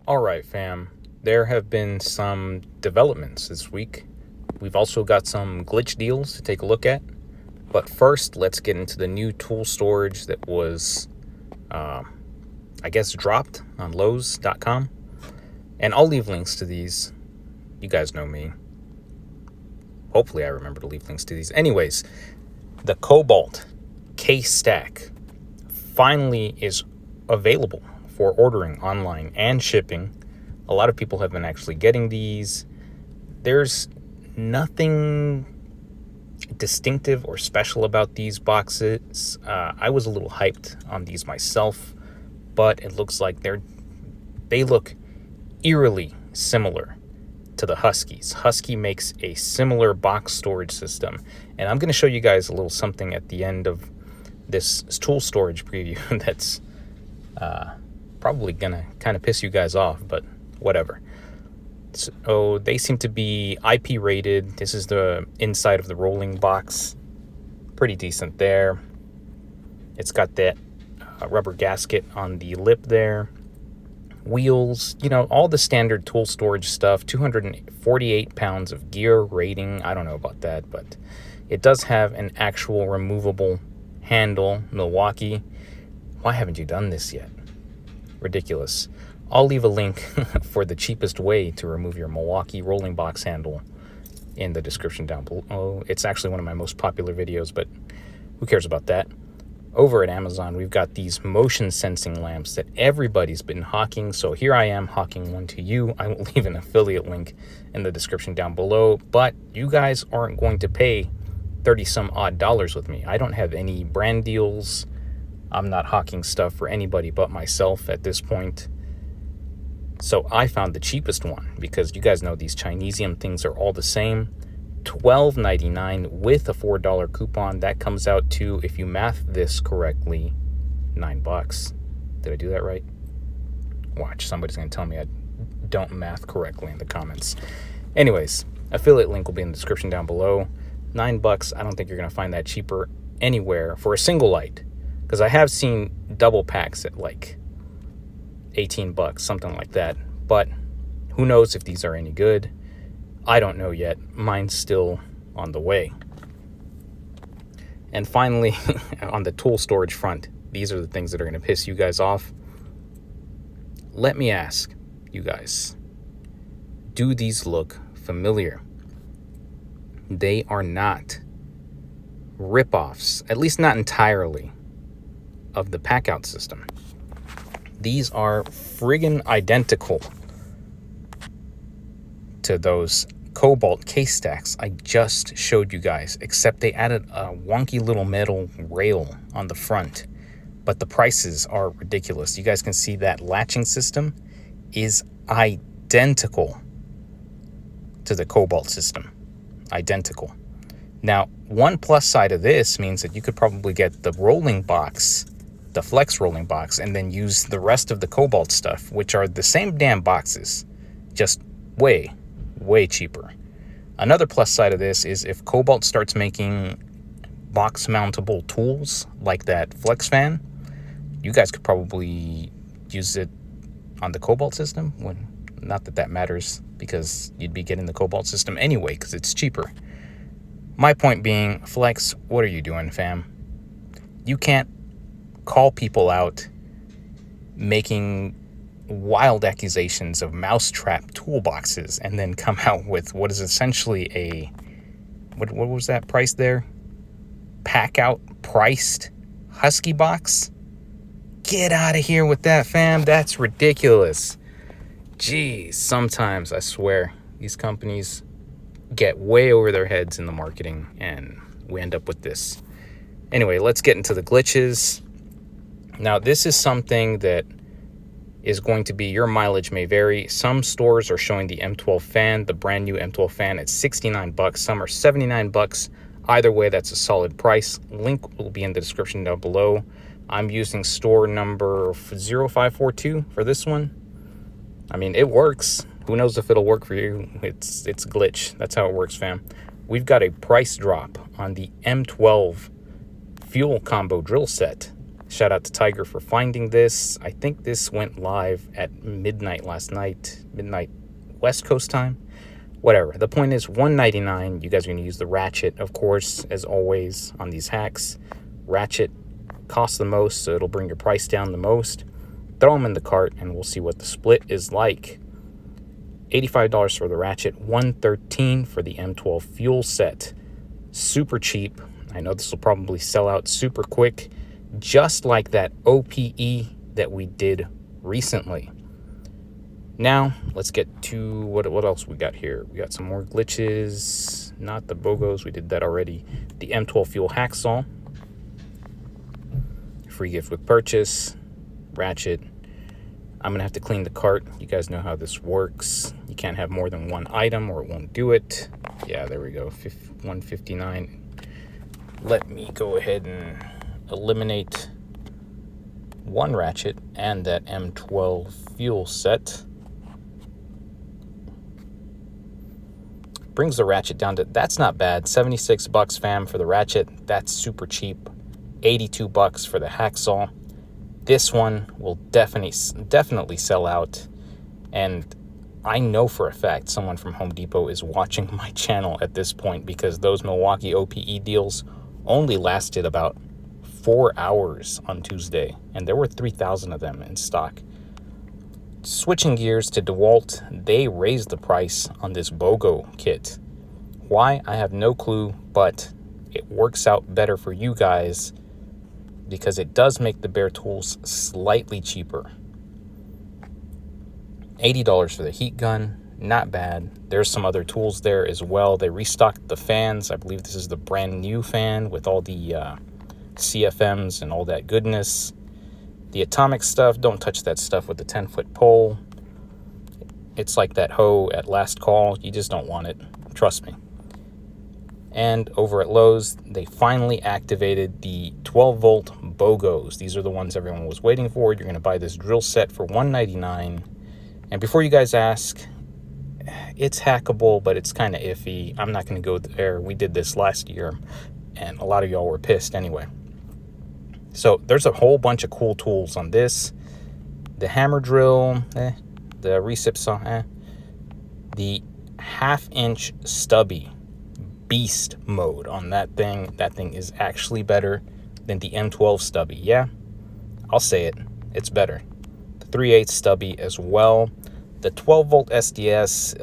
All right, fam. There have been some developments this week. We've also got some glitch deals to take a look at. But first, let's get into the new tool storage that was, dropped on Lowe's.com. And I'll leave links to these. You guys know me. Hopefully I remember to leave links to these. Anyways, the Cobalt case stack finally is available for ordering online and shipping. A lot of people have been actually getting these. There's nothing distinctive or special about these boxes. I was a little hyped on these myself, but it looks like they look eerily similar to the Huskies. Husky makes a similar box storage system, and I'm going to show you guys a little something at the end of this tool storage preview that's probably gonna kind of piss you guys off, but whatever. So they seem to be IP rated. This is the inside of the rolling box. Pretty decent there. It's got that rubber gasket on the lip there. Wheels, all the standard tool storage stuff. 248 pounds of gear rating. I don't know about that, but it does have an actual removable handle. Milwaukee. Why haven't you done this yet? Ridiculous. I'll leave a link for the cheapest way to remove your Milwaukee rolling box handle in the description down below. It's actually one of my most popular videos, but who cares about that? Over at Amazon, we've got these motion sensing lamps that everybody's been hawking. So here I am hawking one to you. I will leave an affiliate link in the description down below, but you guys aren't going to pay 30 some odd dollars with me. I don't have any brand deals. I'm not hawking stuff for anybody but myself at this point. So I found the cheapest one because you guys know these Chinesium things are all the same. $12.99 with a $4 coupon. That comes out to, if you math this correctly, $9. Did I do that right? Watch, somebody's going to tell me I don't math correctly in the comments. Anyways, affiliate link will be in the description down below. $9. I don't think you're going to find that cheaper anywhere for a single light. Because I have seen double packs at like $18, something like that. But who knows if these are any good? I don't know yet. Mine's still on the way. And finally, on the tool storage front, these are the things that are going to piss you guys off. Let me ask you guys, do these look familiar? They are not rip-offs, at least not entirely, of the Packout system. These are friggin' identical to those Cobalt case stacks I just showed you guys, except they added a wonky little metal rail on the front. But the prices are ridiculous. You guys can see that latching system is identical to the Cobalt system. Identical. Now, one plus side of this means that you could probably get the rolling box, the flex rolling box, and then use the rest of the Cobalt stuff, which are the same damn boxes, just way cheaper. Another plus side of this is if Cobalt starts making box mountable tools like that flex fan, you guys could probably use it on the Cobalt system. Not that matters, because you'd be getting the Cobalt system anyway because it's cheaper. My point being, Flex, what are you doing, fam? You can't call people out making wild accusations of mousetrap toolboxes and then come out with what is essentially a what was that price there? Packout priced Husky box? Get out of here with that, fam. That's ridiculous. Jeez, sometimes I swear these companies get way over their heads in the marketing and we end up with this. Anyway, let's get into the glitches. Now, this is something that is going to be, your mileage may vary. Some stores are showing the M12 fan, the brand new M12 fan, at $69. Some are $79. Either way, that's a solid price. Link will be in the description down below. I'm using store number 0542 for this one. I mean, it works. Who knows if it'll work for you? It's glitch. That's how it works, fam. We've got a price drop on the M12 Fuel Combo Drill Set. Shout out to Tiger for finding this. I think this went live at midnight last night, midnight West Coast time. Whatever. The point is $199. You guys are going to use the ratchet, of course, as always on these hacks. Ratchet costs the most, so it'll bring your price down the most. Throw them in the cart, and we'll see what the split is like. $85 for the ratchet, $113 for the M12 fuel set. Super cheap. I know this will probably sell out super quick, just like that OPE that we did recently. Now, let's get to what else we got here. We got some more glitches, not the bogos, we did that already. The M12 Fuel Hacksaw. Free gift with purchase. Ratchet. I'm going to have to clean the cart. You guys know how this works. You can't have more than one item or it won't do it. Yeah, there we go. 159. Let me go ahead and eliminate one ratchet and that M12 fuel set. Brings the ratchet down to, that's not bad, $76 fam for the ratchet. That's super cheap. $82 for the hacksaw. This one will definitely sell out, and I know for a fact someone from Home Depot is watching my channel at this point, because those Milwaukee OPE deals only lasted about 4 hours on Tuesday, and there were 3,000 of them in stock. Switching gears to Dewalt, they raised the price on this BOGO kit. Why? I have no clue, but it works out better for you guys because it does make the bare tools slightly cheaper. $80 for the heat gun, not bad. There's some other tools there as well. They restocked the fans. I believe this is the brand new fan with all the CFMs and all that goodness. The atomic stuff, don't touch that stuff with the 10-foot pole. It's like that hoe at last call. You just don't want it. Trust me. And over at Lowe's, they finally activated the 12-volt BOGOs. These are the ones everyone was waiting for. You're going to buy this drill set for $199. And before you guys ask, it's hackable, but it's kind of iffy. I'm not going to go there. We did this last year, and a lot of y'all were pissed anyway. So there's a whole bunch of cool tools on this. The hammer drill, the recip saw, the 1/2-inch stubby beast mode on that thing. That thing is actually better than the M12 stubby. Yeah, I'll say it. It's better. The 3/8 stubby as well. The 12-volt SDS,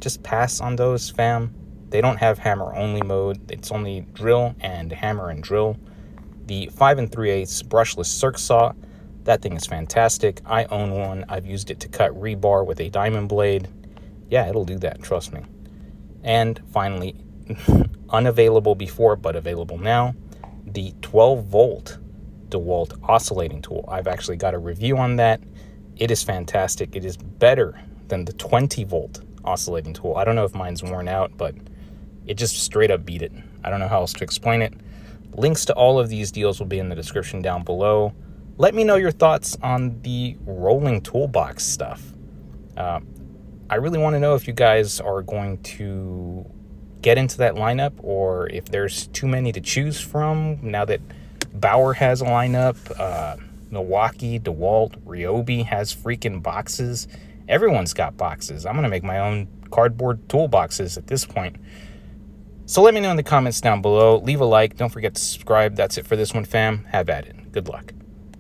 just pass on those, fam. They don't have hammer-only mode. It's only drill and hammer and drill. The 5 3/8 brushless circ saw, that thing is fantastic. I own one. I've used it to cut rebar with a diamond blade. Yeah, it'll do that, trust me. And finally, unavailable before but available now, the 12-volt Dewalt oscillating tool. I've actually got a review on that. It is fantastic. It is better than the 20-volt oscillating tool. I don't know if mine's worn out, but it just straight up beat it. I don't know how else to explain it. Links to all of these deals will be in the description down below. Let me know your thoughts on the rolling toolbox stuff. I really want to know if you guys are going to get into that lineup, or if there's too many to choose from now that Bauer has a lineup. Milwaukee, Dewalt, Ryobi has freaking boxes. Everyone's got boxes. I'm going to make my own cardboard toolboxes at this point. So let me know in the comments down below. Leave a like. Don't forget to subscribe. That's it for this one, fam. Have at it. Good luck.